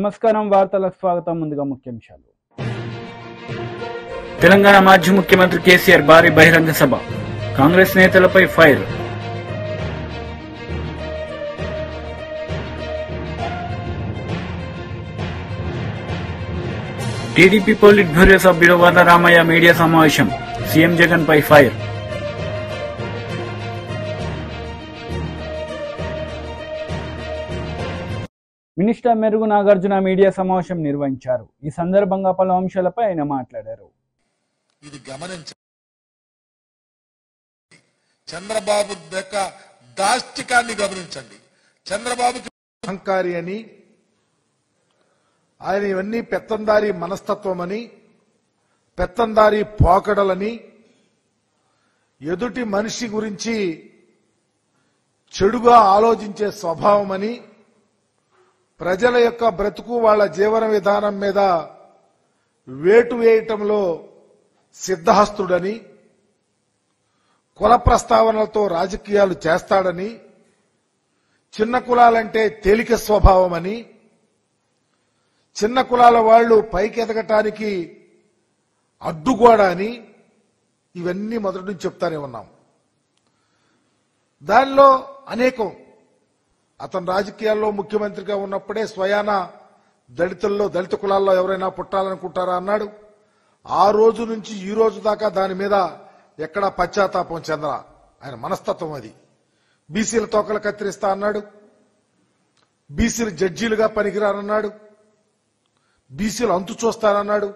నమస్కారం వార్తలకు స్వాగతం. ముందుగా ముఖ్యాంశాలు. తెలంగాణ మాజీ ముఖ్యమంత్రి కేసీఆర్ భారీ బహిరంగ సభ, కాంగ్రెస్ నేతలపై ఫైర్. టీడీపీ పోలిట్ బ్యూరో సభ్యుడు వరదరామయ్య మీడియా సమావేశం, సీఎం జగన్ పై ఫైర్. మినిస్టర్ మెరుగు నాగార్జున మీడియా సమావేశం నిర్వహించారు. ఈ సందర్భంగా పలు అంశాలపై ఆయన మాట్లాడారు. ఇది గమనించండి, చంద్రబాబు యొక్క దాష్టికాన్ని గమనించండి. చంద్రబాబుకి అహంకారి అని, ఆయన ఇవన్నీ పెత్తందారి మనస్తత్వం అని, పెత్తందారి పోకడలని, ఎదుటి మనిషి గురించి చెడుగా ఆలోచించే స్వభావం అని, ప్రజల యొక్క బ్రతుకు వాళ్ల జీవన విధానం మీద వేటు వేయటంలో సిద్ధహస్తుడని, కుల ప్రస్తావనలతో రాజకీయాలు చేస్తాడని, చిన్న కులాలంటే తేలిక స్వభావం అని, చిన్న కులాల వాళ్లు పైకెదగటానికి అడ్డుగోడ అని, ఇవన్నీ మొదటి నుంచి చెప్తానే ఉన్నాం. దానిలో అనేకం అతను రాజకీయాల్లో ముఖ్యమంత్రిగా ఉన్నప్పుడే స్వయాన దళిత కులాల్లో ఎవరైనా పుట్టాలనుకుంటారా అన్నాడు. ఆ రోజు నుంచి ఈ రోజు దాకా దాని మీద ఎక్కడా పశ్చాత్తాపం చెందరా. ఆయన మనస్తత్వం అది. బీసీల తోకలు కత్తిరిస్తా అన్నాడు, బీసీలు జడ్జీలుగా పనికిరారన్నాడు, బీసీలు అంతు చూస్తానన్నాడు.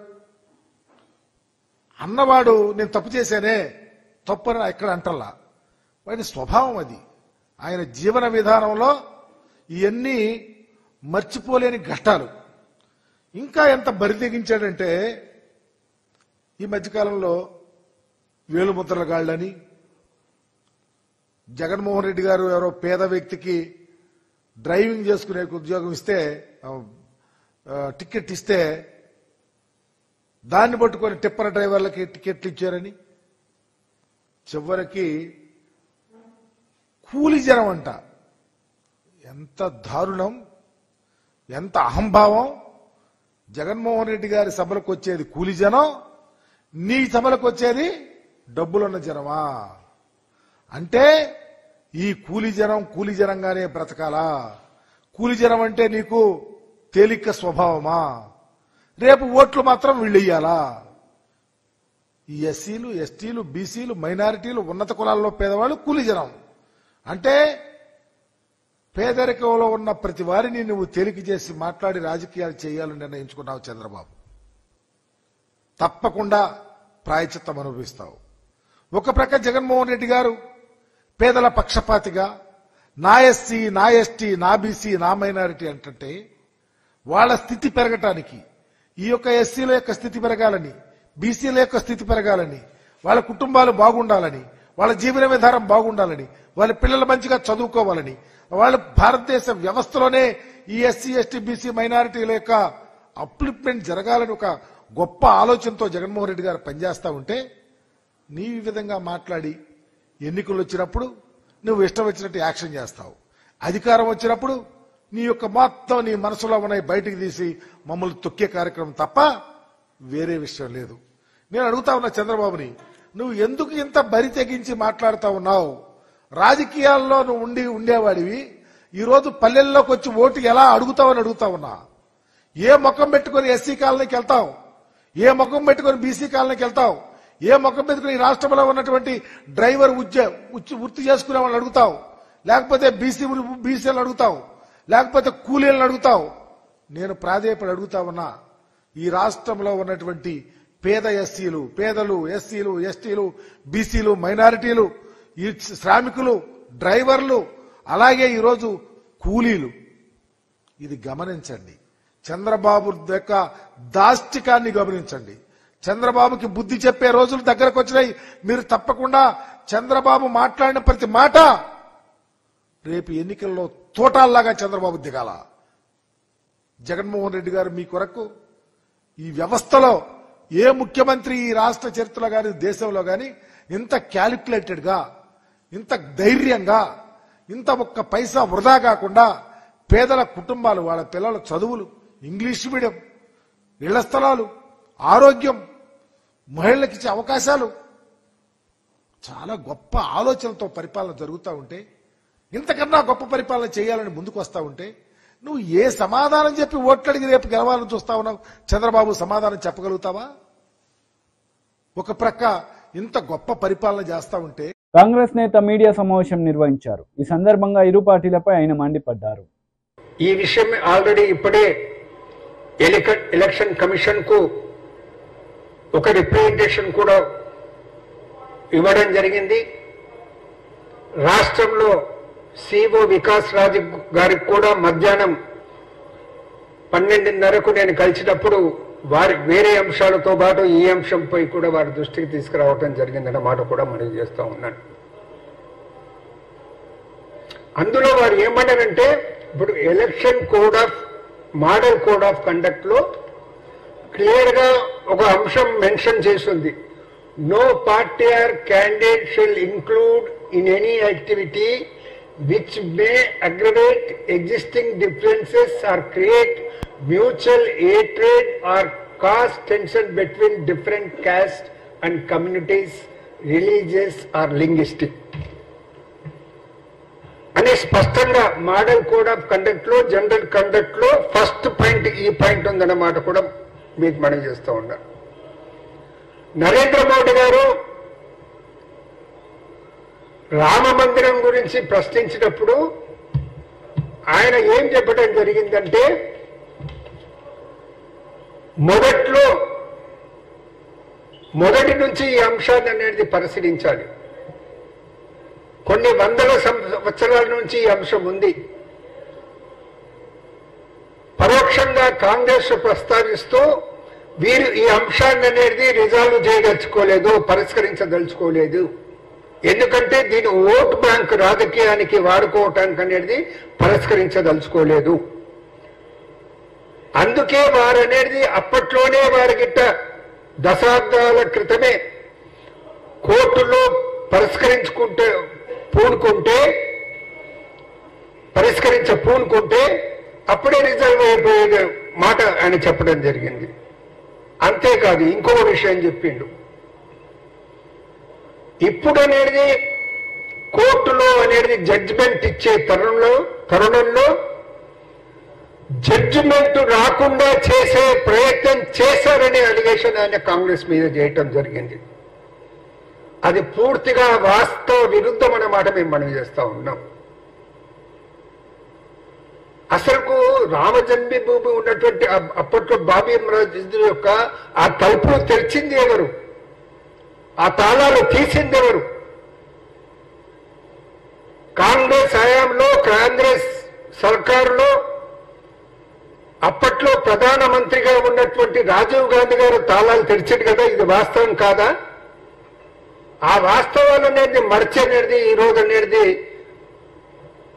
అన్నవాడు నేను తప్పు చేశానే, తప్పని ఎక్కడ అంటల్లా. వాడి స్వభావం అది. ఆయన జీవన విధానంలో ఇవన్నీ మర్చిపోలేని ఘట్టాలు. ఇంకా ఎంత బరి తెగించాడంటే, ఈ మధ్యకాలంలో వేలుముద్రల గాళ్ళని, జగన్మోహన్ రెడ్డి గారు ఎవరో పేద వ్యక్తికి డ్రైవింగ్ చేసుకునే ఉద్యోగం ఇస్తే, టికెట్ ఇస్తే దాన్ని పట్టుకొని టిప్పర్ డ్రైవర్లకి టికెట్లు ఇచ్చారని, చివరికి కూలి జనం అంట. ఎంత దారుణం, ఎంత అహంభావం. జగన్మోహన్ రెడ్డి గారి సభలకు వచ్చేది కూలి జనం, నీ సభలకు వచ్చేది డబ్బులున్న జనమా? అంటే ఈ కూలి జనంగానే బ్రతకాలా? కూలి జనం అంటే నీకు తేలిక స్వభావమా? రేపు ఓట్లు మాత్రం వీళ్ళెయ్యాలా? ఈ ఎస్సీలు, ఎస్టీలు, బీసీలు, మైనారిటీలు, ఉన్నత కులాల్లో పేదవాళ్ళు కూలి జనం అంటే, పేదరికంలో ఉన్న ప్రతి వారిని నువ్వు తేలిక చేసి మాట్లాడి రాజకీయాలు చేయాలని నిర్ణయించుకున్నావు చంద్రబాబు. తప్పకుండా ప్రాయచిత్తం అనుభవిస్తావు. ఒక ప్రక్క జగన్మోహన్ రెడ్డి గారు పేదల పక్షపాతిగా నా ఎస్సీ, నా ఎస్టీ, నా బీసీ, నా మైనారిటీ అంటుంటే, వాళ్ళ స్థితి పెరగటానికి, ఈ యొక్క ఎస్సీల యొక్క స్థితి పెరగాలని, బీసీల యొక్క స్థితి పెరగాలని, వాళ్ళ కుటుంబాలు బాగుండాలని, వాళ్ళ జీవన విధానం బాగుండాలని, వాళ్ళ పిల్లలు మంచిగా చదువుకోవాలని, వాళ్ళ భారతదేశ వ్యవస్థలోనే ఈ ఎస్సీ, ఎస్టీ, బీసీ, మైనారిటీల యొక్క అప్లిప్మెంట్ జరగాలని ఒక గొప్ప ఆలోచనతో జగన్మోహన్ రెడ్డి గారు పనిచేస్తా ఉంటే, నీ విధంగా మాట్లాడి ఎన్నికలు వచ్చినప్పుడు నువ్వు ఇష్టం వచ్చినట్టు యాక్షన్ చేస్తావు. అధికారం వచ్చినప్పుడు నీ యొక్క మొత్తం నీ మనసులో ఉన్నాయి బయటికి తీసి మమ్మల్ని తొక్కే కార్యక్రమం తప్ప వేరే విషయం లేదు. నేను అడుగుతా ఉన్నా చంద్రబాబుని, నువ్వు ఎందుకు ఇంత బరి తెగించి మాట్లాడుతా ఉన్నావు? రాజకీయాల్లో నువ్వు ఉండేవాడివి, ఈరోజు పల్లెల్లోకి వచ్చి ఓటు ఎలా అడుగుతావని అడుగుతా ఉన్నా. ఏ ముఖం పెట్టుకుని ఎస్సీ కాలనీకి వెళ్తావు? ఏ ముఖం పెట్టుకుని బీసీ కాలనీకి వెళ్తావు? ఏ ముఖం పెట్టుకుని ఈ రాష్ట్రంలో ఉన్నటువంటి డ్రైవర్ వృత్తి చేసుకునే వాళ్ళని అడుగుతావు? లేకపోతే బీసీలను అడుగుతావు? లేకపోతే కూలీలను అడుగుతావు? నేను ప్రాధేయపడి అడుగుతా ఉన్నా, ఈ రాష్ట్రంలో ఉన్నటువంటి పేద ఎస్సీలు, పేదలు, ఎస్సీలు, ఎస్టీలు, బీసీలు, మైనారిటీలు, ఈ శ్రామికులు, డ్రైవర్లు, అలాగే ఈరోజు కూలీలు, ఇది గమనించండి. చంద్రబాబు యొక్క దాష్టికాన్ని గమనించండి. చంద్రబాబుకి బుద్ధి చెప్పే రోజులు దగ్గరకు వచ్చినాయి. మీరు తప్పకుండా చంద్రబాబు మాట్లాడిన ప్రతి మాట రేపు ఎన్నికల్లో తోటాల్లాగా చంద్రబాబు దిగాల. జగన్మోహన్ రెడ్డి గారు మీ కొరకు ఈ వ్యవస్థలో ఏ ముఖ్యమంత్రి ఈ రాష్ట్ర చరిత్రలో గాని దేశంలో గాని ఇంత క్యాలిక్యులేటెడ్ గా, ఇంత ధైర్యంగా, ఇంత ఒక్క పైసా వృధా కాకుండా పేదల కుటుంబాలు, వాళ్ళ పిల్లల చదువులు ఇంగ్లీష్ మీడియం, ఇళ్ల స్థలాలు, ఆరోగ్యం, మహిళలకు ఇచ్చే అవకాశాలు, చాలా గొప్ప ఆలోచనలతో పరిపాలన జరుగుతూ ఉంటే, ఇంతకన్నా గొప్ప పరిపాలన చేయాలని ముందుకు వస్తా ఉంటే నువ్వు ఏ సమాధానం చెప్పి ఓట్లడిగి రేపు గెలవాలని చూస్తా ఉన్నావు? చంద్రబాబు సమాధానం చెప్పగలుగుతావా? ఒక ప్రక్క ఇంత గొప్ప పరిపాలన చేస్తా ఉంటే. కాంగ్రెస్ నేత మీడియా సమావేశం నిర్వహించారు. ఈ సందర్భంగా ఇరు పార్టీలపై ఆయన మండిపడ్డారు. ఈ విషయం ఆల్రెడీ ఇప్పుడే ఎలక్షన్ కమిషన్ కు ఒక రిప్రజెంటేషన్ కూడా ఇవ్వడం జరిగింది. రాష్ట్రంలో సిఓ వికాస్ రాజ్ గారికి కూడా మధ్యాహ్నం 12:30కు నేను కలిసినప్పుడు వారి వేరే అంశాలతో పాటు ఈ అంశంపై కూడా వారి దృష్టికి తీసుకురావడం జరిగిందన్న మాట కూడా మనం చేస్తూ ఉన్నాను. అందులో వారు ఏమన్నారంటే, ఇప్పుడు election code of model code of conduct లో క్లియర్ గా ఒక అంశం మెన్షన్ చేస్తుంది. No party or candidate shall include in any activity which may aggravate existing differences or create mutual hatred or cause tension between different castes and communities, religious or linguistic. అనే స్పష్టంగా model code of conduct లో, general conduct లో first point ఈ point ఉందన్నమాట కూడా మీకు మనం చేస్తూ ఉన్నారు. నరేంద్ర మోడీ గారు రామ మందిరం గురించి ప్రశ్నించినప్పుడు ఆయన ఏం చెప్పడం జరిగిందంటే, మొదటి నుంచి ఈ అంశాన్ని అనేది పరిశీలించాలి. కొన్ని వందల సంవత్సరాల నుంచి ఈ అంశం ఉంది. పరోక్షంగా కాంగ్రెస్ ప్రస్తావిస్తూ వీరు ఈ అంశాన్ని అనేది రిజాల్వ్ చేయదలుచుకోలేదు, పరిష్కరించదలుచుకోలేదు. ఎందుకంటే దీని ఓట్ బ్యాంక్ రాజకీయానికి వాడుకోవటానికి అనేది పరిష్కరించదలుచుకోలేదు. అందుకే వారు అనేది అప్పట్లోనే వారికిట్ట దశాబ్దాల క్రితమే కోర్టులో పూనుకుంటే అప్పుడే రిజల్వ్ అయిపోయే మాట ఆయన చెప్పడం జరిగింది. అంతేకాదు ఇంకో విషయం చెప్పిండు. ఇప్పుడు అనేది కోర్టులో అనేది జడ్జిమెంట్ ఇచ్చే తరుణంలో జడ్జిమెంట్ రాకుండా చేసే ప్రయత్నం చేశారనే అలిగేషన్ ఆయన కాంగ్రెస్ మీద చేయటం జరిగింది. అది పూర్తిగా వాస్తవ విరుద్ధం అన్నమాట మేము మనం చేస్తా ఉన్నాం. అసలు రామజన్మభూమి ఉన్నటువంటి అప్పట్లో బాబీ మస్జిద్ యొక్క ఆ తలుపులు తెరిచింది ఎవరు? ఆ తాళాలు తీసింది ఎవరు? కాంగ్రెస్ హయాంలో, కాంగ్రెస్ సర్కారులో అప్పట్లో ప్రధానమంత్రిగా ఉన్నటువంటి రాజీవ్ గాంధీ గారు తాళాలు తెరిచారు కదా. ఇది వాస్తవం కాదా? ఆ వాస్తవాలు అనేది మర్చనేది ఈ రోజు అనేది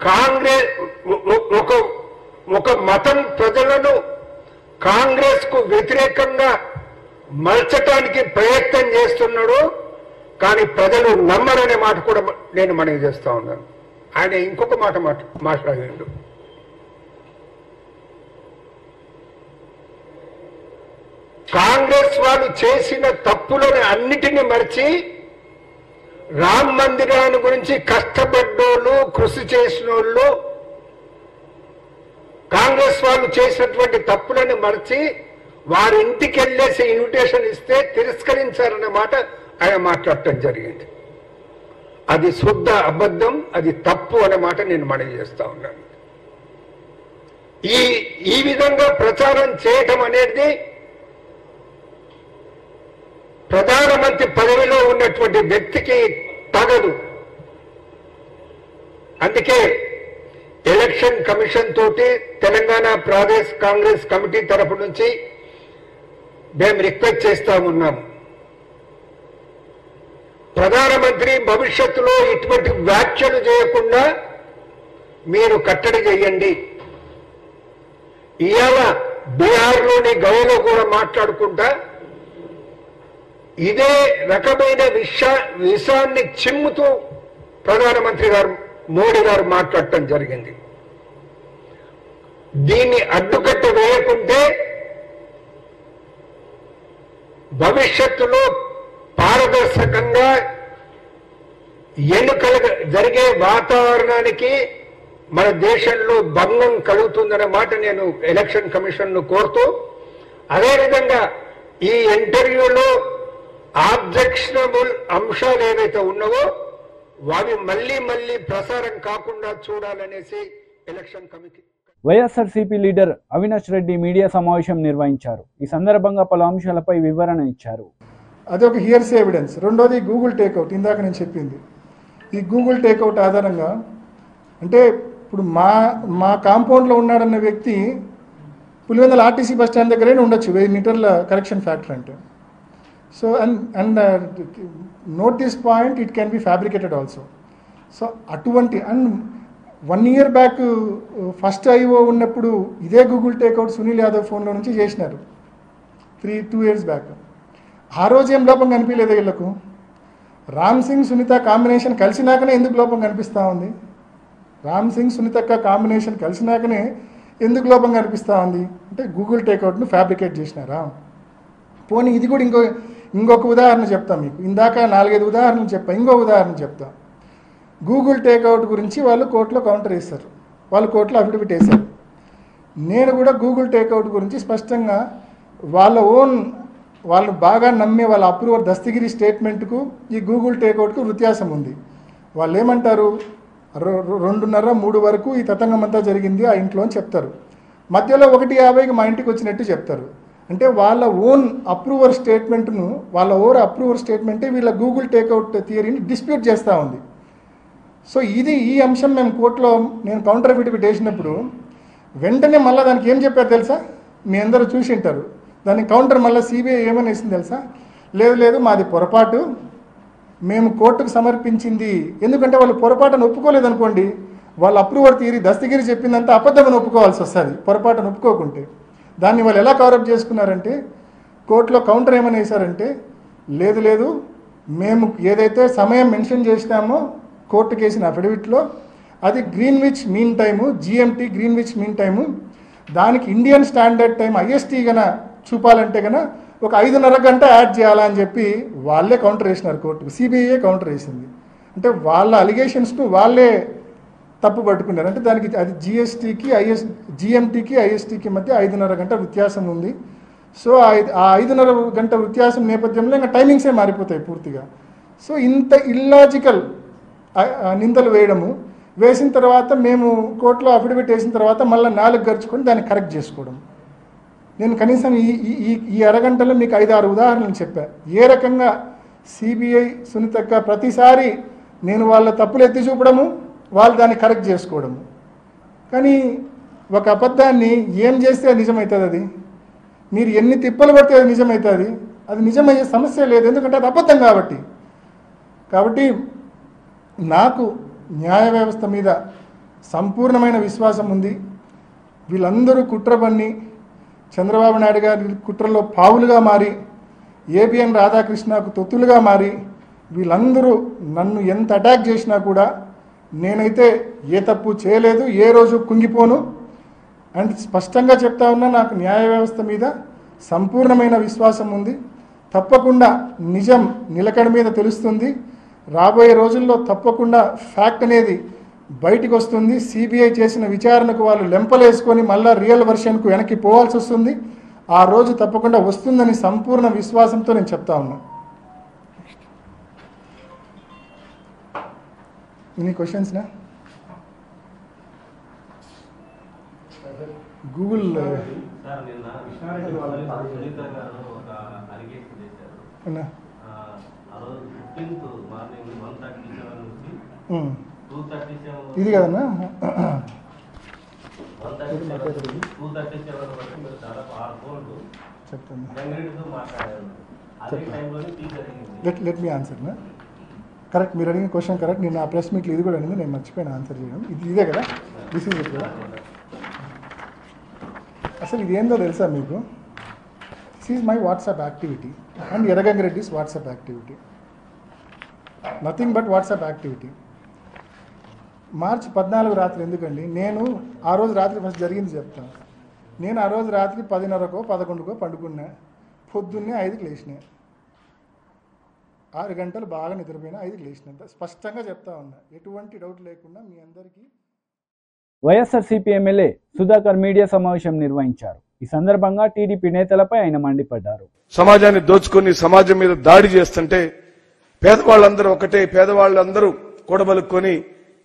కాంగ్రెస్ ఒక మతం ప్రజలను కాంగ్రెస్ కు వ్యతిరేకంగా మలచటానికి ప్రయత్నం చేస్తున్నాడు. కానీ ప్రజలు నమ్మరనే మాట కూడా నేను మనవి చేస్తా ఉన్నాను. ఆయన ఇంకొక మాట మాట్లాడిండు. కాంగ్రెస్ వాళ్ళు చేసిన తప్పులను అన్నిటినీ మర్చి రామ్ మందిరాన్ని గురించి కష్టపడ్డోళ్ళు, కృషి చేసిన వాళ్ళు, కాంగ్రెస్ వాళ్ళు చేసినటువంటి తప్పులను మర్చి వారి ఇంటికి వెళ్ళేసి ఇన్విటేషన్ ఇస్తే తిరస్కరించారన్న మాట ఆయన మాట్లాడటం జరిగింది. అది శుద్ధ అబద్ధం, అది తప్పు అన్నమాట నేను మనవి చేస్తా ఉన్నాను. ఈ విధంగా ప్రచారం చేయటం అనేది ప్రధానమంత్రి పదవిలో ఉన్నటువంటి వ్యక్తికి తగదు. అందుకే ఎలక్షన్ కమిషన్ తోటి తెలంగాణ ప్రదేశ్ కాంగ్రెస్ కమిటీ తరఫు నుంచి మేము రిక్వెస్ట్ చేస్తా ఉన్నాము. ప్రధానమంత్రి భవిష్యత్తులో ఇటువంటి వ్యాఖ్యలు చేయకుండా మీరు కట్టడి చేయండి. ఇవాళ బీహార్లోని గయలో కూడా మాట్లాడుకుంటా ఇదే రకమైన విషయాన్ని చిమ్ముతూ ప్రధానమంత్రి గారు మోడీ గారు మాట్లాడటం జరిగింది. దీన్ని అడ్డుకట్ట వేయకుంటే భవిష్యత్తులో పారదర్శకంగా ఎన్నికలు జరిగే వాతావరణానికి మన దేశంలో భంగం కలుగుతుందనే మాట నేను ఎలక్షన్ కమిషన్ ను కోరుతూ, అదేవిధంగా ఈ ఇంటర్వ్యూలో ఆబ్జెక్షనబుల్ అంశాలు ఏవైతే ఉన్నావో అవి మళ్ళీ ప్రసారం కాకుండా చూడాలనేసి election committee YSRCP leader Avinash Reddy media సమావేశం నిర్వహించారు. ఈ సందర్భంగా పలు అంశాలపై వివరణ ఇచ్చారు. అది ఒక హియర్స్ ఎవిడెన్స్. రెండోది గూగుల్ టేక్అవుట్. ఇందాక నేను చెప్పింది ఈ గూగుల్ టేక్అవుట్ ఆధారంగా, అంటే ఇప్పుడు మా కాంపౌండ్లో ఉన్నాడన్న వ్యక్తి పులివెందుల ఆర్టీసీ బస్ స్టాండ్ దగ్గరే ఉండొచ్చు 1000 మీటర్ల కరెక్షన్ ఫ్యాక్టర్ అంటే. So and note this point, it can be fabricated also. So అటువంటి and 1 year back first IO ఉన్నప్పుడు ఇదే గూగుల్ టేక్అవుట్ సునీల్ యాదవ్ ఫోన్లో నుంచి చేసినారు 2 years బ్యాక్. ఆ రోజు ఏం లోపం కనిపించలేదు వీళ్ళకు. రామ్ సింగ్ సునీత కాంబినేషన్ కలిసినాకనే ఎందుకు లోపం కనిపిస్తూ ఉంది? రామ్ సింగ్ సునీతక్క కాంబినేషన్ కలిసినాకనే ఎందుకు లోపం కనిపిస్తూ ఉంది అంటే గూగుల్ టేక్అవుట్ను ఫ్యాబ్రికేట్ చేసినారా? పోనీ ఇది కూడా ఇంకొక ఉదాహరణ చెప్తా మీకు. ఇందాక 4-5 ఉదాహరణలు చెప్పా, ఇంకో ఉదాహరణ చెప్తా. గూగుల్ టేక్అవుట్ గురించి వాళ్ళు కోర్టులో కౌంటర్ వేస్తారు, వాళ్ళు కోర్టులో అఫిడవిట్ వేశారు. నేను కూడా గూగుల్ టేక్అవుట్ గురించి స్పష్టంగా వాళ్ళు బాగా నమ్మే వాళ్ళ అప్రూవర్ దస్తగిరి స్టేట్మెంట్కు ఈ గూగుల్ టేక్అవుట్కు వ్యత్యాసం ఉంది. వాళ్ళు ఏమంటారు, 2:30-3 వరకు ఈ తతంగం అంతా జరిగింది ఆ ఇంట్లో అని చెప్తారు. మధ్యలో 1:50కి మా ఇంటికి వచ్చినట్టు చెప్తారు. అంటే వాళ్ళ ఓన్ అప్రూవర్ స్టేట్మెంటే వీళ్ళ గూగుల్ టేక్అవుట్ థియరీని డిస్ప్యూట్ చేస్తూ ఉంది. సో ఈ అంశం మేము కోర్టులో నేను కౌంటర్ అఫిడవిట్ వేసినప్పుడు వెంటనే మళ్ళీ దానికి ఏం చెప్పారు తెలుసా? మీ అందరూ చూసి ఉంటారు. దానికి కౌంటర్ మళ్ళీ సిబిఐ ఏమని వేసింది తెలుసా? లేదు మాది పొరపాటు, మేము కోర్టుకు సమర్పించింది. ఎందుకంటే వాళ్ళు పొరపాటును ఒప్పుకోలేదనుకోండి, వాళ్ళ అప్రూవర్ థియరీ దస్తగిరి చెప్పిందంతా అబద్ధమని ఒప్పుకోవాల్సి వస్తుంది పొరపాటును ఒప్పుకోకుంటే. దాన్ని వాళ్ళు ఎలా కవరప్ చేసుకున్నారంటే కోర్టులో కౌంటర్ ఏమని వేశారంటే, లేదు మేము ఏదైతే సమయం మెన్షన్ చేసినామో కోర్టుకు వేసిన అఫిడవిట్లో అది Greenwich mean time, GMT Greenwich mean time, దానికి ఇండియన్ స్టాండర్డ్ టైం ఐఎస్టీ గన చూపాలంటే కనుక ఒక 5:30 గంట యాడ్ చేయాలని చెప్పి వాళ్ళే కౌంటర్ వేసినారు కోర్టుకు. సిబిఐ కౌంటర్ వేసింది. అంటే వాళ్ళ అలిగేషన్స్ను వాళ్ళే తప్పు పట్టుకున్నారు. అంటే దానికి అది జిఎంటీకి ఐఎస్టీకి మధ్య 5:30 గంట వ్యత్యాసం ఉంది. సో ఆ 5:30 గంట వ్యత్యాసం నేపథ్యంలో ఇంకా టైమింగ్సే మారిపోతాయి పూర్తిగా. సో ఇంత ఇల్లాజికల్ నిందలు వేసిన తర్వాత మేము కోర్టులో అఫిడవిట్ వేసిన తర్వాత మళ్ళీ 4 గడుచుకొని దాన్ని కరెక్ట్ చేసుకోవడం. నేను కనీసం ఈ అరగంటలో మీకు 5-6 ఉదాహరణలు చెప్పా. ఏ రకంగా సిబిఐ సునీతక్క ప్రతిసారి నేను వాళ్ళ తప్పులు ఎత్తి చూపడము, వాళ్ళు దాన్ని కరెక్ట్ చేసుకోవడము. కానీ ఒక అబద్ధాన్ని ఏం చేస్తే అది నిజమవుతుంది? అది మీరు ఎన్ని తిప్పలు పడితే అది నిజమవుతుంది? అది నిజమయ్యే సమస్య లేదు, ఎందుకంటే అది అబద్ధం కాబట్టి నాకు న్యాయ వ్యవస్థ మీద సంపూర్ణమైన విశ్వాసం ఉంది. వీళ్ళందరూ కుట్ర పన్ని చంద్రబాబు నాయుడు గారి కుట్రలో పావులుగా మారి, ఏబిఎన్ రాధాకృష్ణకు తొత్తులుగా మారి, వీళ్ళందరూ నన్ను ఎంత అటాక్ చేసినా కూడా నేనైతే ఏ తప్పు చేయలేదు, ఏ రోజు కుంగిపోను. అండ్ స్పష్టంగా చెప్తా ఉన్నా, నాకు న్యాయ వ్యవస్థ మీద సంపూర్ణమైన విశ్వాసం ఉంది. తప్పకుండా నిజం నిలకడ మీద తెలుస్తుంది. రాబోయే రోజుల్లో తప్పకుండా ఫ్యాక్ట్ అనేది బయటికి వస్తుంది. సిబిఐ చేసిన విచారణకు వాళ్ళు లెంపలేసుకొని మళ్ళీ రియల్ వర్షన్కు వెనక్కి పోవాల్సి వస్తుంది. ఆ రోజు తప్పకుండా వస్తుందని సంపూర్ణ విశ్వాసంతో నేను చెప్తా ఉన్నా. ఎనీ క్వశ్చన్స్నా? గూగుల్ ఇది కదన్నా చెప్తాను. లెట్ మీ ఆన్సర్ నా కరెక్ట్. మీరు అడిగిన క్వశ్చన్ కరెక్ట్. నేను ఆ ప్రెస్ మీట్లో ఇది కూడా అడిగింది, నేను మర్చిపోయిన ఆన్సర్ చేయడం. ఇదే కదా, దిస్ ఈజ్ ఇట్ కదా. అసలు ఇది ఏందో తెలుసా మీకు? This is my WhatsApp activity and ఎర్రగంగిరెడ్డిస్ WhatsApp activity. Nothing but WhatsApp activity. మార్చి 14 రాత్రి ఎందుకండి, నేను ఆ రోజు రాత్రి ఫస్ట్ జరిగింది చెప్తాను. నేను ఆ రోజు రాత్రి 10:30కో 11కో పండుకున్నా, పొద్దున్నే 5కి లేచిన, 6 గంటలు బాగా నిద్రపోయినా 5కి లేచినంత స్పష్టంగా చెప్తా ఉన్నా, ఎటువంటి డౌట్ లేకుండా మీ అందరికీ. వైఎస్ఆర్సీపీ ఎమ్మెల్యే సుధాకర్ మీడియా సమావేశం నిర్వహించారు. ఈ సందర్భంగా టీడీపీ నేతలపై ఆయన మండిపడ్డారు. సమాజాన్ని దోచుకొని సమాజం మీద దాడి చేస్తుంటే పేదవాళ్ళందరూ ఒకటే, పేదవాళ్ళందరూ కూడబలుక్కొని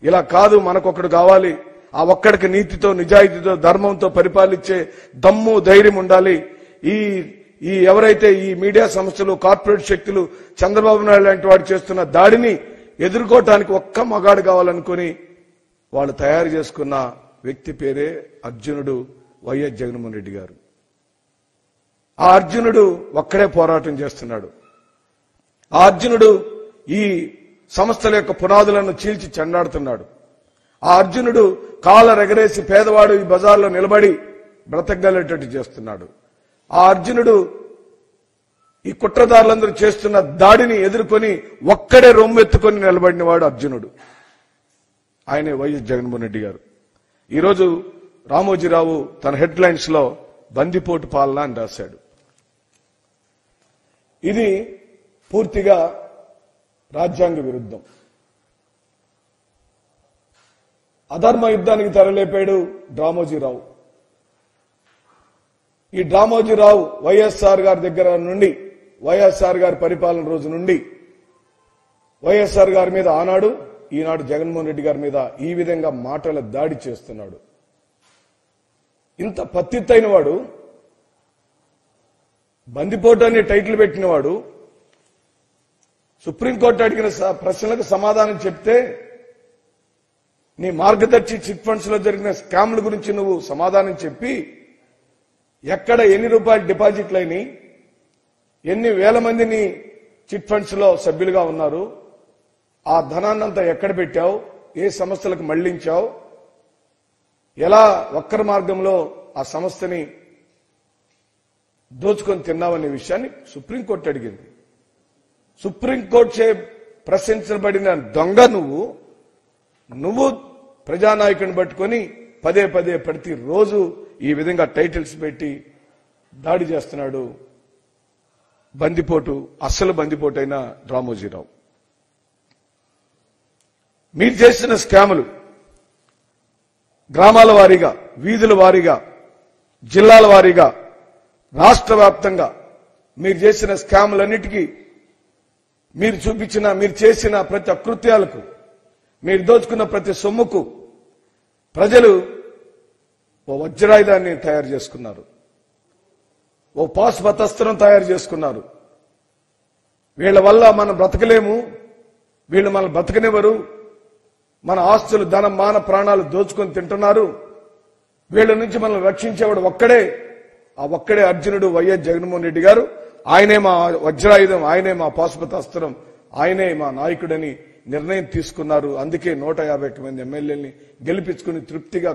ఇలా కాదు, మనకొకడు కావాలి, ఆ ఒక్కడికి నీతితో నిజాయితీతో ధర్మంతో పరిపాలించే దమ్ము ధైర్యం ఉండాలి. ఈ ఎవరైతే ఈ మీడియా సంస్థలు కార్పొరేట్ శక్తులు చంద్రబాబు నాయుడు లాంటి వాడు చేస్తున్న దాడిని ఎదుర్కోవటానికి ఒక్క మగాడు కావాలనుకుని వాళ్ళు తయారు చేసుకున్న వ్యక్తి పేరే అర్జునుడు వైఎస్ జగన్మోహన్ రెడ్డి గారు. ఆ అర్జునుడు ఒక్కడే పోరాటం చేస్తున్నాడు. ఆ అర్జునుడు ఈ సంస్థల యొక్క పునాదులను చీల్చి చెండాడుతున్నాడు. ఆ అర్జునుడు కాలరెగరేసి పేదవాడు ఈ బజార్లో నిలబడి బ్రతకగలేటట్టు చేస్తున్నాడు. ఆ అర్జునుడు ఈ కుట్రదారులందరూ చేస్తున్న దాడిని ఎదుర్కొని ఒక్కడే రొమ్మెత్తుకొని నిలబడిన వాడు అర్జునుడు. ఆయనే వైఎస్ జగన్మోహన్ రెడ్డి గారు. ఈరోజు రామోజీరావు తన హెడ్ లైన్స్ లో బందిపోటు పాలన అని రాశాడు. ఇది పూర్తిగా రాజ్యాంగ విరుద్ధం. అధర్మ యుద్ధానికి తెరలేపాడు రామోజీరావు. ఈ రామోజీరావు వైఎస్ఆర్ గారి దగ్గర నుండి, వైఎస్ఆర్ గారి పరిపాలన రోజు నుండి వైఎస్ఆర్ గారి మీద ఆనాడు, ఈనాడు జగన్మోహన్ రెడ్డి గారి మీద ఈ విధంగా మాటల దాడి చేస్తున్నాడు. ఇంత పత్తిత్తైన వాడు, బందిపోటు అనే టైటిల్ పెట్టినవాడు, సుప్రీంకోర్టు అడిగిన ప్రశ్నలకు సమాధానం చెప్తే నీ మార్గదర్శి చిట్ ఫండ్స్ లో జరిగిన స్కామ్ల గురించి నువ్వు సమాధానం చెప్పి ఎక్కడ ఎన్ని రూపాయలు డిపాజిట్లు అయినాయి, ఎన్ని వేల మందిని చిట్ ఫండ్స్ లో సభ్యులుగా ఉన్నారు, ఆ ధనాన్నంతా ఎక్కడ పెట్టావు, ఏ సంస్థలకు మళ్లించావు, ఎలా వక్ర మార్గంలో ఆ సంస్థని దోచుకొని తిన్నావనే విషయాన్ని సుప్రీంకోర్టు అడిగింది. సుప్రీంకోర్టు చే ప్రశ్నించబడిన దొంగ నువ్వు ప్రజానాయకుడిని పట్టుకొని పదే పదే ప్రతిరోజు ఈ విధంగా టైటిల్స్ పెట్టి దాడి చేస్తున్నాడు బందిపోటు, అస్సలు బందిపోటు అయిన రామోజీరావు. మీరు చేసిన స్కాములు గ్రామాల వారీగా, వీధుల వారీగా, జిల్లాల వారీగా, రాష్ట్ర వ్యాప్తంగా మీరు చేసిన స్కాములన్నిటికీ, మీరు చేసిన ప్రతి అకృత్యాలకు, మీరు దోచుకున్న ప్రతి సొమ్ముకు ప్రజలు ఓ వజ్రాయుధాన్ని తయారు చేసుకున్నారు, ఓ పాశుపతాస్త్రం తయారు చేసుకున్నారు. వీళ్ల వల్ల మనం బ్రతకలేము, వీళ్ళు మనం బ్రతకనివ్వరు, మన ఆస్తులు, ధనం, మాన ప్రాణాలు దోచుకొని తింటున్నారు, వీళ్ళ నుంచి మనం రక్షించేవాడు ఒక్కడే, ఆ ఒక్కడే అర్జునుడు వైఎస్ జగన్మోహన్ రెడ్డి గారు. ఆయనే మా వజ్రాయుధం, ఆయనే మా పాశుపతాస్త్రం, ఆయనే మా నాయకుడని నిర్ణయం తీసుకున్నారు. అందుకే 151 మంది ఎమ్మెల్యేలని గెలిపించుకుని తృప్తిగా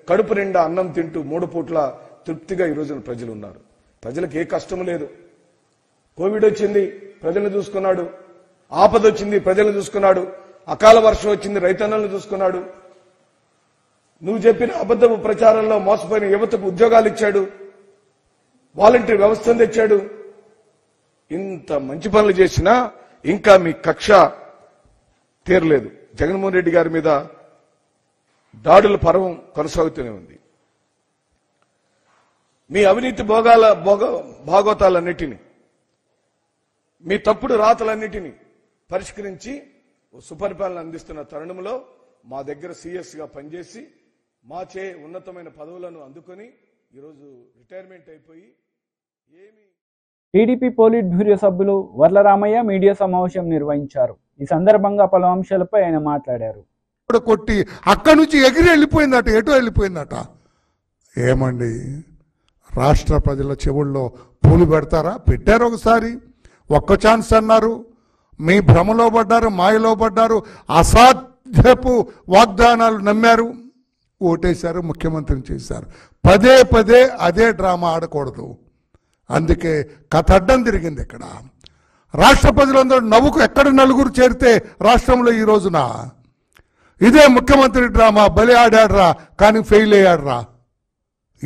కడుపు నిండా అన్నం తింటూ 3 పూట్ల తృప్తిగా ఈ రోజున ప్రజలు ఉన్నారు. ప్రజలకు ఏ కష్టం లేదు. కోవిడ్ వచ్చింది, ప్రజలను చూసుకున్నాడు. ఆపద వచ్చింది, ప్రజలను చూసుకున్నాడు. అకాల వర్షం వచ్చింది, రైతన్నలను చూసుకున్నాడు. నువ్వు చెప్పిన అబద్ధపు ప్రచారంలో మోసపోయిన యువతకు ఉద్యోగాలు ఇచ్చాడు, వాలంటీర్ వ్యవస్థను తెచ్చాడు. ఇంత మంచి పనులు చేసినా ఇంకా మీ కక్ష తీరలేదు. జగన్మోహన్ రెడ్డి గారి మీద దాడుల పర్వం కొనసాగుతూనే ఉంది. మీ అవినీతి భాగోతాలన్నిటినీ, మీ తప్పుడు రాతలన్నిటినీ పరిష్కరించి సుపరిపాలన అందిస్తున్న తరుణంలో మా దగ్గర సీఎస్ గా పనిచేసి మాచే ఉన్నతమైన పదవులను అందుకొని ఈరోజు రిటైర్మెంట్ అయిపోయి టీడీపీ పోలిట్ బ్యూరో సభ్యులు వర్లరామయ్య మీడియా సమావేశం నిర్వహించారు. ఈ సందర్భంగా పలు అంశాలపై ఆయన మాట్లాడారు. కొట్టి అక్కడి నుంచి ఎగిరి వెళ్ళిపోయిందట, ఎటో వెళ్ళిపోయిందట. ఏమండి, రాష్ట్ర ప్రజల చెవుల్లో పూలు పెడతారా? పెట్టారు ఒకసారి, ఒక్క ఛాన్స్ అన్నారు, మీ భ్రమలో పడ్డారు, మాయలో పడ్డారు, అసాధ్యపు వాగ్దానాలు నమ్మారు, ఓటేశారు, ముఖ్యమంత్రిని చేశారు. పదే పదే అదే డ్రామా ఆడకూడదు. అందుకే కథ అడ్డం తిరిగింది. ఇక్కడ రాష్ట్ర ప్రజలందరూ నవ్వుకు ఎక్కడ నలుగురు చేరితే రాష్ట్రంలో ఈ రోజున ఇదే ముఖ్యమంత్రి డ్రామా. బలి ఆడాడ్రా కానీ ఫెయిల్ అయ్యాడ్రా.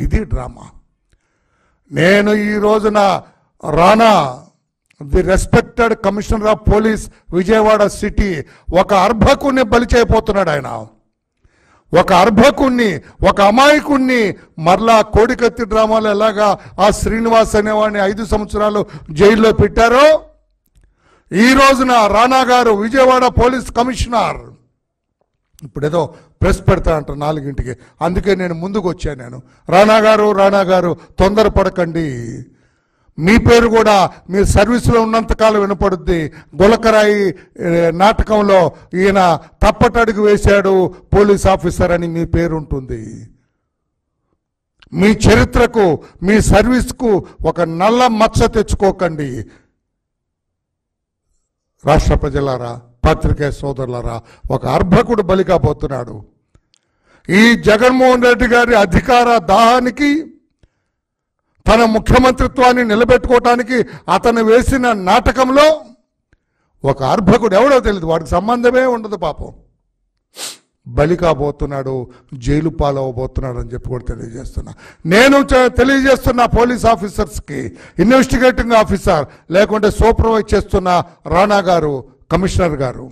ఇది డ్రామా. నేను ఈ రోజున రానా the respected commissioner of police Vijayawada city ఒక అర్భకుణ్ణి బలి చేయబోతున్నాడు. ఆయన ఒక అర్భకుణ్ణి, ఒక అమాయకుణ్ణి మరలా కోడికత్తి డ్రామాలో ఎలాగా ఆ శ్రీనివాస్ అనేవాడిని 5 సంవత్సరాలు జైల్లో పెట్టారో ఈ రోజున రానా గారు విజయవాడ పోలీస్ కమిషనర్ ఇప్పుడేదో ప్రెస్ పెడతా అంటారు 4ంటికి. అందుకే నేను ముందుకు వచ్చాను. నేను రానా గారు తొందరపడకండి. మీ పేరు కూడా మీ సర్వీసులో ఉన్నంతకాలం వినపడుద్ది. గులకరాయి నాటకంలో ఈయన తప్పటడుగు వేశాడు పోలీస్ ఆఫీసర్ అని మీ పేరు ఉంటుంది. మీ చరిత్రకు, మీ సర్వీస్కు ఒక నల్ల మచ్చ తెచ్చుకోకండి. రాష్ట్ర ప్రజలారా, పత్రికేయ సోదరులారా, ఒక అర్భకుడు బలి కాబోతున్నాడు. ఈ జగన్మోహన్ రెడ్డి గారి అధికార దాహానికి, తన ముఖ్యమంత్రిత్వాన్ని నిలబెట్టుకోవటానికి అతను వేసిన నాటకంలో ఒక అర్భకుడు ఎవడో తెలియదు, వాడికి సంబంధమే ఉండదు, పాపం బలి కాబోతున్నాడు, జైలు పాలవబోతున్నాడు అని చెప్పి కూడా తెలియజేస్తున్నా. నేను తెలియజేస్తున్న పోలీస్ ఆఫీసర్స్కి, ఇన్వెస్టిగేటింగ్ ఆఫీసర్ లేకుంటే సూపర్వైజ్ చేస్తున్న రానా గారు, కమిషనర్ గారు,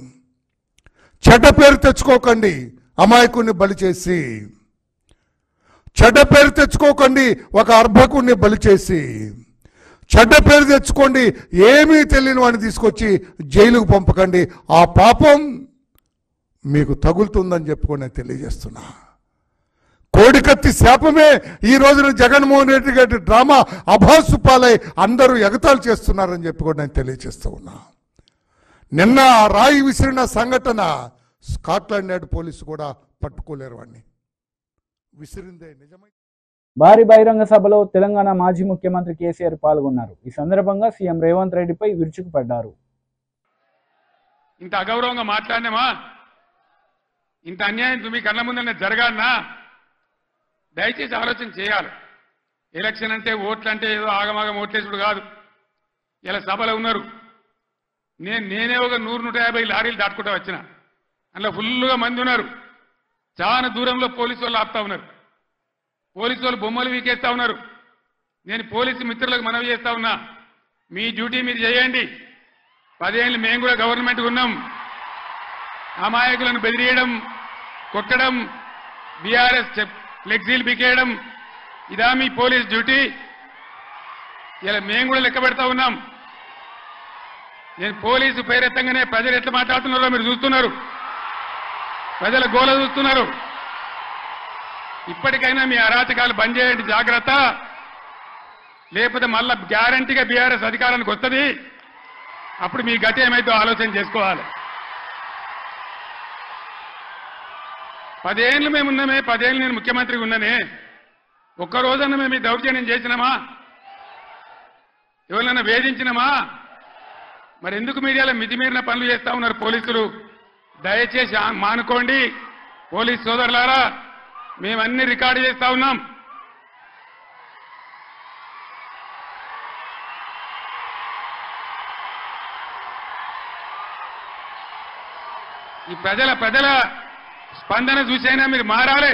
చెడ్డ పేరు తెచ్చుకోకండి. అమాయకుడిని బలి చేసి చెడ్డ పేరు తెచ్చుకోకండి. ఒక అర్భకుడిని బలి చేసి చెడ్డ పేరు తెచ్చుకోండి. ఏమీ తెలియని వాడిని తీసుకొచ్చి జైలుకు పంపకండి. ఆ పాపం మీకు తగులుతుందని చెప్పుకొని నేను తెలియజేస్తున్నా. కోడికత్తి శాపమే ఈ రోజున జగన్మోహన్ రెడ్డి గారి డ్రామా అభాసు పాలై అందరూ ఎగతాళి చేస్తున్నారని చెప్పి కూడా నేను తెలియజేస్తూ ఉన్నా. నిన్న రాయి విసిరిన సంఘటన స్కాట్లాండ్ యార్డ్ పోలీసు కూడా పట్టుకోలేరు. వాడిని విసిరిందే నిజమై. భారీ బహిరంగ సభలో తెలంగాణ మాజీ ముఖ్యమంత్రి కేసీఆర్ పాల్గొన్నారు. ఈ సందర్భంగా సీఎం రేవంత్ రెడ్డిపై విరుచుకుపడ్డారు. ఇంత అగౌరవంగా మాట్లాడినామా, ఇంత అన్యాయం మీ కళ్ళ ముందనే జరగాలన్నా దయచేసి ఆలోచన చేయాలి. ఎలక్షన్ అంటే ఓట్లు అంటే ఏదో ఆగమాగం ఓట్లేసుడు కాదు. ఇలా సభలో ఉన్నారు. నేనే ఒక 100-150 లారీలు దాటుకుంటూ వచ్చిన. అందులో ఫుల్గా మంది ఉన్నారు. చాలా దూరంలో పోలీసు వాళ్ళు ఆపుతా ఉన్నారు. పోలీసు వాళ్ళు బొమ్మలు వీకేస్తా ఉన్నారు. నేను పోలీసు మిత్రులకు మనవి చేస్తా ఉన్నా, మీ డ్యూటీ మీరు చేయండి. 10 ఏళ్ళు మేము కూడా గవర్నమెంట్ ఉన్నాం. అమాయకులను బెదిరియడం, కొట్టడం, బీఆర్ఎస్ ఫ్లెక్సీలు బికేయడం ఇదా మీ పోలీస్ డ్యూటీ? ఇలా మేము కూడా లెక్క పెడతా ఉన్నాం. నేను పోలీసు పేరెత్తంగానే ప్రజలు ఎట్లా మాట్లాడుతున్నారో మీరు చూస్తున్నారు. ప్రజల గోల చూస్తున్నారు. ఇప్పటికైనా మీ అరాచకాలు బంద్ చేయండి, జాగ్రత్త. లేకపోతే మళ్ళా గ్యారంటీగా బీఆర్ఎస్ అధికారానికి వస్తుంది. అప్పుడు మీ గతి ఏమైతే ఆలోచన చేసుకోవాలి. 10 ఏళ్ళు మేము ఉన్నామే, 10 ఏళ్ళు నేను ముఖ్యమంత్రిగా ఉన్నానే. ఒక్కరోజన్నా మేము ఈ దౌర్జన్యం చేసినామా? ఎవరైనా వేధించినామా? మరి ఎందుకు మీడియాలో మితిమీరిన పనులు చేస్తా ఉన్నారు పోలీసులు? దయచేసి మానుకోండి పోలీస్ సోదరులారా. మేమన్నీ రికార్డు చేస్తా ఉన్నాం. ఈ ప్రజల స్పందన చూసైనా మీరు మారాలి.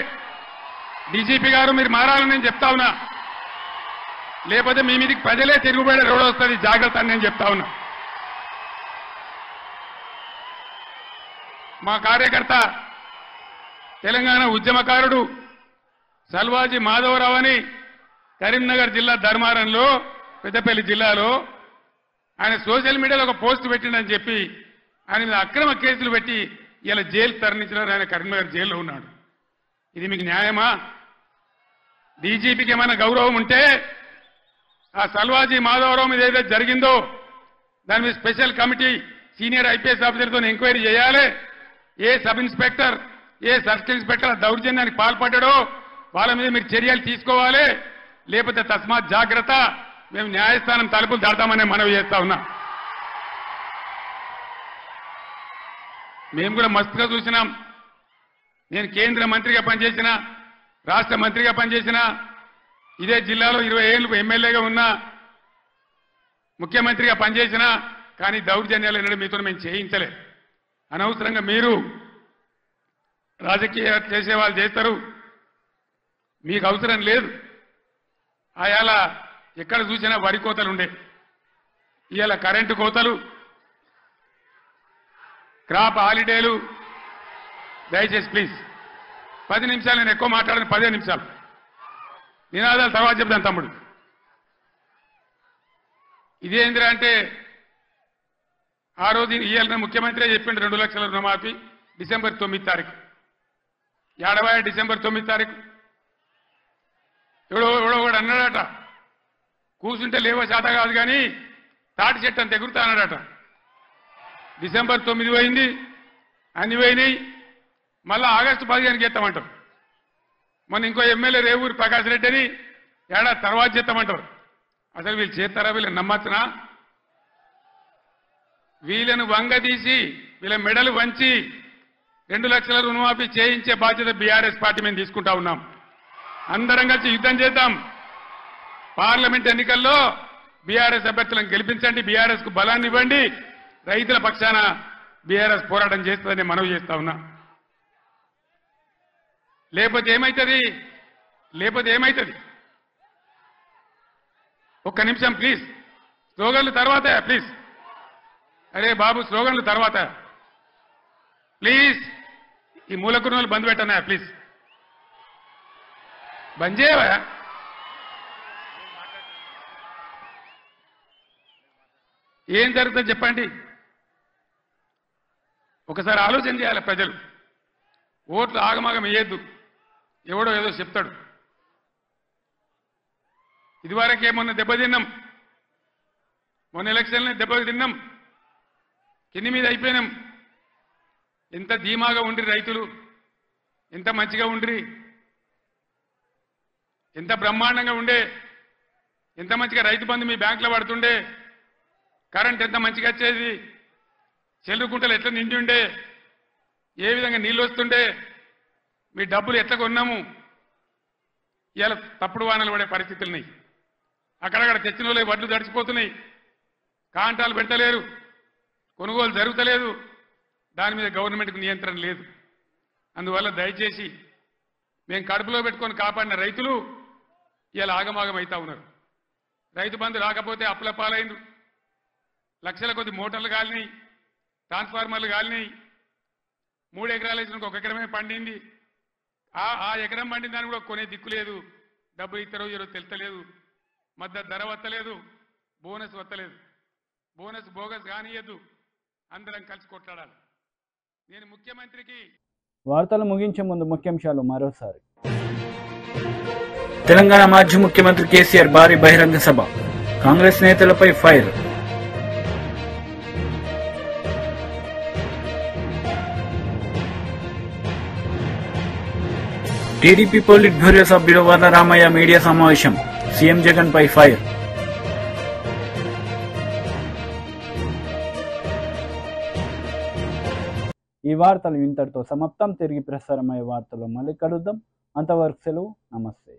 డీజీపీ గారు మీరు మారాలని నేను చెప్తా ఉన్నా. లేకపోతే మీ మీదకి ప్రజలే తిరుగుబడే రోడ్ వస్తుంది, జాగ్రత్త అని నేను చెప్తా ఉన్నా. మా కార్యకర్త తెలంగాణ ఉద్యమకారుడు సల్వాజీ మాధవరావు అని కరీంనగర్ జిల్లా ధర్మారంలో, పెద్దపల్లి జిల్లాలో ఆయన సోషల్ మీడియాలో ఒక పోస్ట్ పెట్టిండని చెప్పి ఆయన మీద అక్రమ కేసులు పెట్టి ఇలా జైలు తరలించినారు. ఆయన కరీంనగర్ జైల్లో ఉన్నాడు. ఇది మీకు న్యాయమా? డీజీపీకి ఏమైనా గౌరవం ఉంటే ఆ సల్వాజీ మాధవరావు మీద ఏదైతే జరిగిందో దాని మీద స్పెషల్ కమిటీ సీనియర్ ఐపీఎస్ ఆఫీసర్తో ఎంక్వైరీ చేయాలి. ఏ సబ్ ఇన్స్పెక్టర్, ఏ సర్కిల్ ఇన్స్పెక్టర్ దౌర్జన్యానికి పాల్పడ్డాడో వాళ్ళ మీద మీరు చర్యలు తీసుకోవాలి. లేకపోతే తస్మాత్ జాగ్రత్త, మేము న్యాయస్థానం తలుపులు దాడతామనే మనవి చేస్తా ఉన్నా. మేము కూడా మస్తుగా చూసినాం. నేను కేంద్ర మంత్రిగా పనిచేసిన, రాష్ట్ర మంత్రిగా పనిచేసిన, ఇదే జిల్లాలో 20 ఏళ్ళు ఎమ్మెల్యేగా ఉన్నా, ముఖ్యమంత్రిగా పనిచేసిన, కానీ దౌర్జన్యాలు ఎన్నడూ మీతో మేము చేయించలే. అనవసరంగా మీరు రాజకీయ చేసే వాళ్ళు చేస్తారు, మీకు అవసరం లేదు. ఆయాల ఎక్కడ చూసినా వరి కోతలు ఉండే, ఇవాళ కరెంటు కోతలు, క్రాప్ హాలిడేలు. దయచేసి ప్లీజ్ 10 నిమిషాలు, నేను ఎక్కువ మాట్లాడను, 15 నిమిషాలు నినాదాలు తర్వాత చెప్తాను తమ్ముడు. ఇదేంద్రా అంటే ఆ రోజు ఇవాళ ముఖ్యమంత్రి చెప్పిండు 2 లక్షల రుణమాఫీ డిసెంబర్ 9 తారీఖు. ఏడవాయ డిసెంబర్ 9 తారీఖు ఎవడో కూడా అన్నాడట, కూర్చుంటే లేవో శాత కాదు కానీ తాటి చెట్టు అంత ఎగురుతా అన్నాడట. డిసెంబర్ 9 పోయింది, అన్ని పోయినాయి. మళ్ళా ఆగస్టు 15కి చేస్తామంటారు. మొన్న ఇంకో ఎమ్మెల్యే రేవూరి ప్రకాష్ రెడ్డి అని ఏడాది తర్వాత చేస్తామంటారు. అసలు వీళ్ళు చేస్తారా? వీళ్ళని నమ్మచ్చునా? వీళ్ళను వంగదీసి వీళ్ళ మెడలు వంచి 2 లక్షల రుణమాఫీ చేయించే బాధ్యత బీఆర్ఎస్ పార్టీ మేము తీసుకుంటా ఉన్నాం. అందరం కలిసి యుద్ధం చేద్దాం. పార్లమెంట్ ఎన్నికల్లో బీఆర్ఎస్ అభ్యర్థులను గెలిపించండి, బీఆర్ఎస్ కు బలాన్ని ఇవ్వండి. రైతుల పక్షాన బీఆర్ఎస్ పోరాటం చేస్తుందని మనవి చేస్తా ఉన్నా. లేకపోతే ఏమైతుంది? ఒక్క నిమిషం ప్లీజ్. స్లోగన్లు తర్వాత ప్లీజ్. అరే బాబు, స్లోగన్లు తర్వాత ప్లీజ్. ఈ మూలకురులు బంద్ పెట్టనా ప్లీజ్, బంద్ చేయవా? ఏం జరుగుతుంది చెప్పండి. ఒకసారి ఆలోచన చేయాలి ప్రజలు. ఓట్లు ఆగమాగం వేయద్దు, ఎవడో ఏదో చెప్తాడు. ఇదివరకే మొన్న దెబ్బతిన్నాం, మొన్న ఎలక్షన్లో దెబ్బతిన్నాం, కింది మీద అయిపోయినాం. ఎంత ధీమాగా ఉండ్రి రైతులు, ఎంత మంచిగా ఉండ్రి, ఎంత బ్రహ్మాండంగా ఉండే, ఎంత మంచిగా రైతు బంధు మీ బ్యాంకులో పడుతుండే, కరెంట్ ఎంత మంచిగా వచ్చేది, చెల్లు గుంటలు ఎట్లా నిండి ఉండే, ఏ విధంగా నీళ్ళు వస్తుండే, మీ డబ్బులు ఎట్లా కొన్నాము. ఇవాళ తప్పుడు వానలు పడే పరిస్థితులున్నాయి. అక్కడక్కడ తెచ్చిన వాళ్ళే వడ్లు తడిచిపోతున్నాయి, కాంటాలు పెట్టలేరు, కొనుగోలు జరుగుతలేదు. దాని మీద గవర్నమెంట్కు నియంత్రణ లేదు. అందువల్ల దయచేసి మేము కడుపులో పెట్టుకొని కాపాడిన రైతులు ఇలా ఆగమాగం అవుతా ఉన్నారు. రైతు బంధు రాకపోతే అప్పుల పాలైంది, లక్షల కొద్ది మోటార్లు కాలినాయి, ట్రాన్స్ఫార్మర్లు కాలినాయి. 3 ఎకరాలు వేసిన 1 ఎకరమే పండింది. ఆ ఎకరం పండిన దాన్ని కూడా కొనే దిక్కు లేదు. డబ్బులు ఇస్తారో ఈరోజు తెలుస్తలేదు, మద్దతు ధర వత్తలేదు, బోనస్ వత్తలేదు. బోనస్ బోగస్ కానియద్దు, అందరం కలిసి కొట్లాడాలి. నేను ముఖ్యమంత్రికి వార్తలు ముగించే ముందు ముఖ్యాంశాలు మరోసారి. తెలంగాణ మాజీ ముఖ్యమంత్రి కేసీఆర్ భారీ బహిరంగ సభ, కాంగ్రెస్ నేతలపై ఫైర్. టీడీపీ పోలిట్ బ్యూరో సభ్యుడు వరదరామయ్య మీడియా సమావేశం, సీఎం జగన్ పై ఫైర్. ఈ వార్తలు ఇంతటితో సమాప్తం. తిరిగి ప్రసారమయ్యే వార్తలు మళ్ళీ కలుద్దాం. అంతవరకు సెలవు. నమస్తే.